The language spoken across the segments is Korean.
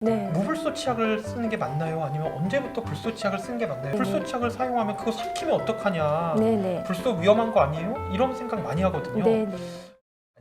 네. 무불소 치약을 쓰는 게 맞나요? 아니면 언제부터 불소 치약을 쓰는 게 맞나요? 불소 치약을 사용하면 그거 삭히면 어떡하냐? 네네. 불소 위험한 거 아니에요? 이런 생각 많이 하거든요. 네네.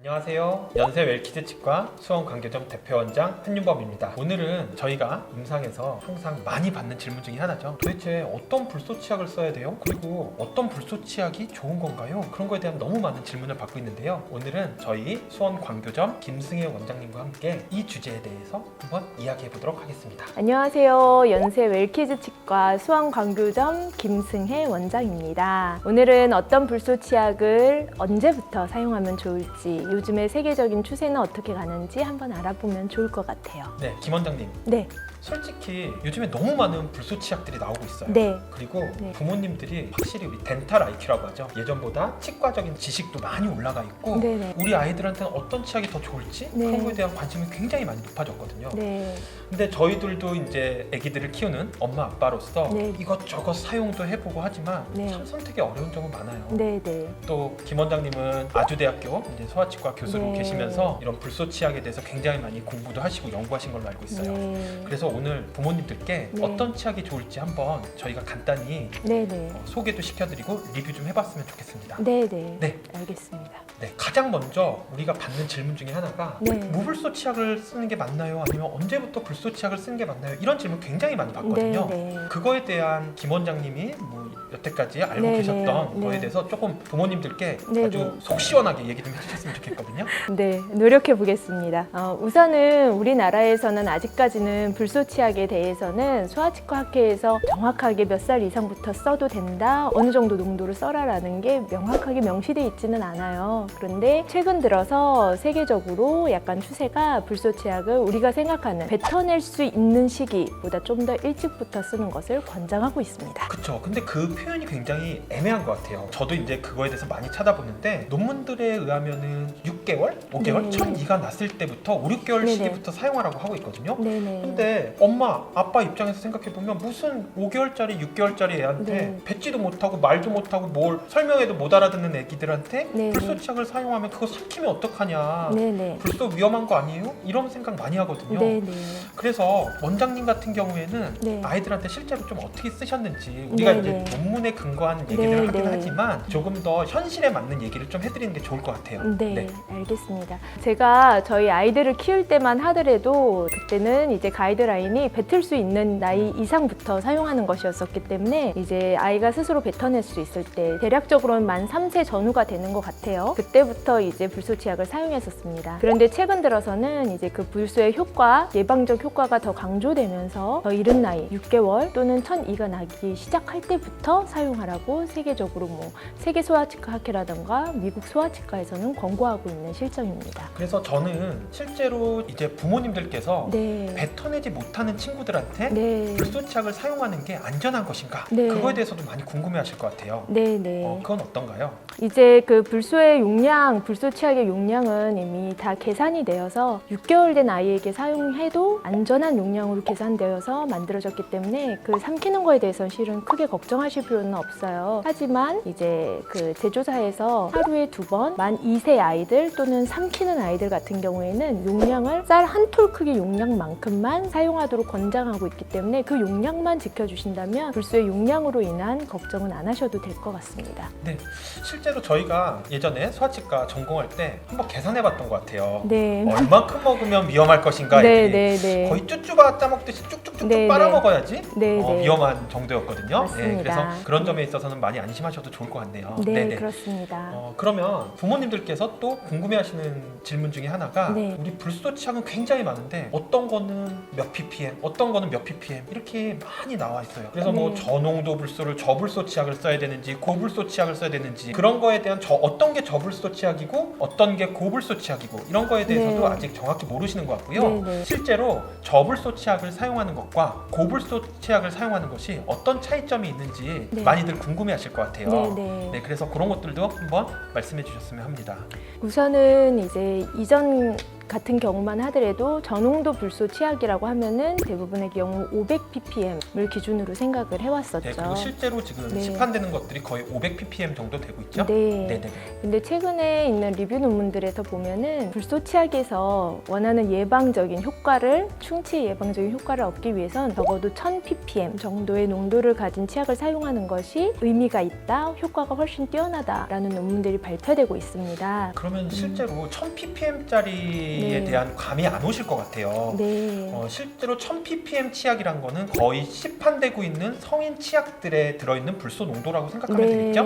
안녕하세요. 연세 웰키즈 치과 수원 광교점 대표원장 한윤범입니다. 오늘은 저희가 임상에서 항상 많이 받는 질문 중에 하나죠. 도대체 어떤 불소 치약을 써야 돼요? 그리고 어떤 불소 치약이 좋은 건가요? 그런 거에 대한 너무 많은 질문을 받고 있는데요. 오늘은 저희 수원 광교점 김승혜 원장님과 함께 이 주제에 대해서 한번 이야기해 보도록 하겠습니다. 안녕하세요. 연세 웰키즈 치과 수원 광교점 김승혜 원장입니다. 오늘은 어떤 불소 치약을 언제부터 사용하면 좋을지, 요즘의 세계적인 추세는 어떻게 가는지 한번 알아보면 좋을 것 같아요. 네, 김 원장님. 네. 솔직히 요즘에 너무 많은 불소 치약들이 나오고 있어요. 네. 그리고 네. 부모님들이 확실히 우리 덴탈 IQ라고 하죠. 예전보다 치과적인 지식도 많이 올라가 있고 네네. 우리 아이들한테는 어떤 치약이 더 좋을지 네. 그런 거에 대한 관심이 굉장히 많이 높아졌거든요. 네. 근데 저희들도 이제 아기들을 키우는 엄마 아빠로서 네. 이것저것 사용도 해보고 하지만 네. 참 선택이 어려운 점은 많아요. 네네. 또 김 원장님은 아주대학교 이제 소아치과 교수로 네. 계시면서 이런 불소 치약에 대해서 굉장히 많이 공부도 하시고 연구하신 걸로 알고 있어요. 네. 그래서 오늘 부모님들께 네. 어떤 치약이 좋을지 한번 저희가 간단히 네네. 소개도 시켜드리고 리뷰 좀 해봤으면 좋겠습니다. 네네. 네. 알겠습니다. 네, 가장 먼저 우리가 받는 질문 중에 하나가 네. 무불소 치약을 쓰는 게 맞나요? 아니면 언제부터 불소 치약을 쓰는 게 맞나요? 이런 질문 굉장히 많이 받거든요. 네네. 그거에 대한 김 원장님이 뭐 여태까지 알고 네네. 계셨던 네. 거에 대해서 조금 부모님들께 네네. 아주 속 시원하게 얘기 좀 해주셨으면 좋겠거든요. 네, 노력해 보겠습니다. 우선은 우리나라에서는 아직까지는 불소 치약에 대해서는 소아치과 학회에서 정확하게 몇 살 이상부터 써도 된다, 어느 정도 농도를 써라라는 게 명확하게 명시되어 있지는 않아요. 그런데 최근 들어서 세계적으로 약간 추세가 불소 치약을 우리가 생각하는 뱉어낼 수 있는 시기보다 좀 더 일찍부터 쓰는 것을 권장하고 있습니다. 그쵸. 근데 그 표현이 굉장히 애매한 것 같아요. 저도 이제 그거에 대해서 많이 찾아보는데 논문들에 의하면은 6개월? 5개월? 네. 첫 이가 났을 때부터 5, 6개월 네네. 시기부터 사용하라고 하고 있거든요. 네네. 근데 엄마, 아빠 입장에서 생각해보면 무슨 5개월짜리, 6개월짜리 애한테 네. 뱉지도 못하고 말도 못하고 뭘 설명해도 못 알아듣는 애기들한테 네네. 불소 치약을 사용하면 그거 삭히면 어떡하냐. 네네. 불소 위험한 거 아니에요? 이런 생각 많이 하거든요. 네네. 그래서 원장님 같은 경우에는 네. 아이들한테 실제로 좀 어떻게 쓰셨는지 우리가 네네. 이제 논문에 근거한 얘기를 하긴 네네. 하지만 조금 더 현실에 맞는 얘기를 좀 해드리는 게 좋을 것 같아요. 네, 알겠습니다. 제가 저희 아이들을 키울 때만 하더라도 그때는 이제 가이드라인이 뱉을 수 있는 나이 이상부터 사용하는 것이었었기 때문에 이제 아이가 스스로 뱉어낼 수 있을 때 대략적으로는 만 3세 전후가 되는 것 같아요. 그때부터 이제 불소 치약을 사용했었습니다. 그런데 최근 들어서는 이제 그 불소의 효과, 예방적 효과가 더 강조되면서 더 이른 나이, 6개월 또는 첫 이가 나기 시작할 때부터 사용하라고 세계적으로 뭐 세계 소아치과 학회라던가 미국 소아치과에서는 권고하고 있는 실정입니다. 그래서 저는 실제로 이제 부모님들께서 네. 뱉어내지 못하는 친구들한테 네. 불소 치약을 사용하는 게 안전한 것인가? 네. 그거에 대해서도 많이 궁금해하실 것 같아요. 네네. 그건 어떤가요? 이제 그 불소의 용량, 불소 치약의 용량은 이미 다 계산이 되어서 6개월 된 아이에게 사용해도 안전한 용량으로 계산되어서 만들어졌기 때문에 그 삼키는 거에 대해서는 실은 크게 걱정하실 필요는 없어요. 하지만 이제 그 제조사에서 하루에 2번 만 2세 아이들 또는 삼키는 아이들 같은 경우에는 용량을 쌀 한 톨 크기 용량만큼만 사용하도록 권장하고 있기 때문에 그 용량만 지켜주신다면 불소의 용량으로 인한 걱정은 안 하셔도 될 것 같습니다. 네, 실제로 저희가 예전에 소아치과 전공할 때 한번 계산해봤던 것 같아요. 네. 얼만큼 먹으면 위험할 것인가 네, 애들이 네, 네. 거의 쭈쭈바 따먹듯이 쭉쭉쭉 네, 빨아먹어야지 네, 네. 위험한 정도였거든요. 맞습니다. 그래서 그런 점에 있어서는 많이 안심하셔도 좋을 것 같네요. 네, 네네. 그렇습니다. 그러면 부모님들께서 또 궁금해하시는 질문 중에 하나가 네. 우리 불소 치약은 굉장히 많은데 어떤 거는 몇 ppm, 어떤 거는 몇 ppm 이렇게 많이 나와 있어요. 그래서 뭐 네. 저농도 불소를 저불소 치약을 써야 되는지 고불소 치약을 써야 되는지 그런 거에 대한 어떤 게 저불소 치약이고 어떤 게 고불소 치약이고 이런 거에 대해서도 네. 아직 정확히 모르시는 것 같고요. 네, 네. 실제로 저불소 치약을 사용하는 것과 고불소 치약을 사용하는 것이 어떤 차이점이 있는지 네. 많이들 궁금해하실 것 같아요. 네, 네. 네, 그래서 그런 것들도 한번 말씀해 주셨으면 합니다. 우선은 이제 이전 같은 경우만 하더라도 저농도 불소 치약이라고 하면은 대부분의 경우 500ppm을 기준으로 생각을 해왔었죠. 네, 그리고 실제로 지금 네. 시판되는 것들이 거의 500ppm 정도 되고 있죠? 네. 네네. 근데 최근에 있는 리뷰 논문들에서 보면은 불소 치약에서 원하는 예방적인 효과를 충치 예방적인 효과를 얻기 위해선 적어도 1000ppm 정도의 농도를 가진 치약을 사용하는 것이 의미가 있다, 효과가 훨씬 뛰어나다라는 논문들이 발표되고 있습니다. 그러면 실제로 1000ppm짜리에 네. 대한 감이 안 오실 것 같아요. 네. 실제로 1000ppm 치약이란 거는 거의 시판되고 있는 성인 치약들에 들어있는 불소 농도라고 생각하면 되겠죠?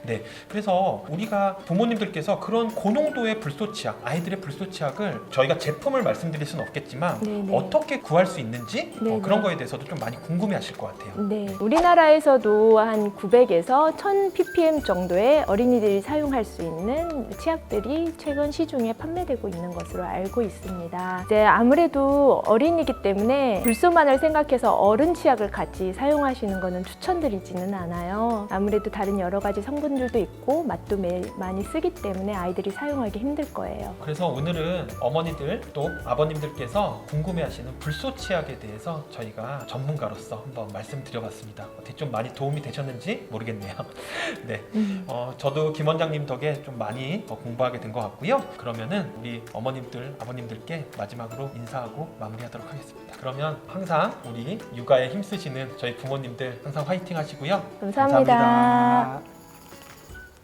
네. 그래서 우리가 부모님들께서 그런 고농도의 불소 치약, 아이들의 불소 치약을 저희가 제품을 말씀드릴 수는 없겠지만 네네. 어떻게 구할 수 있는지 네네. 그런 거에 대해서도 좀 많이 궁금해하실 것 같아요. 네, 우리나라에서도 한 900에서 1000ppm 정도의 어린이들이 사용할 수 있는 치약들이 최근 시중에 판매되고 있는 것으로 알고 있습니다. 이제 아무래도 어린이기 때문에 불소만을 생각해서 어른 치약을 같이 사용하시는 것은 추천드리지는 않아요. 아무래도 다른 여러 가지 성분들도 있고 맛도 많이 쓰기 때문에 아이들이 사용하기 힘들 거예요. 그래서 오늘은 어머니들 또 아버님들께서 궁금해하시는 불소 치약에 대해서 저희가 전문가로서 한번 말씀드려봤습니다. 어떻게 좀 많이 도움이 되셨는지 모르겠네요. 네, 저도 김 원장님 덕에 좀 많이 공부하게 된 것 같고요. 그러면은 우리 어머님들, 아버님들께 마지막으로 인사하고 마무리하도록 하겠습니다. 그러면 항상 우리 육아에 힘쓰시는 저희 부모님들 항상 화이팅 하시고요. 감사합니다.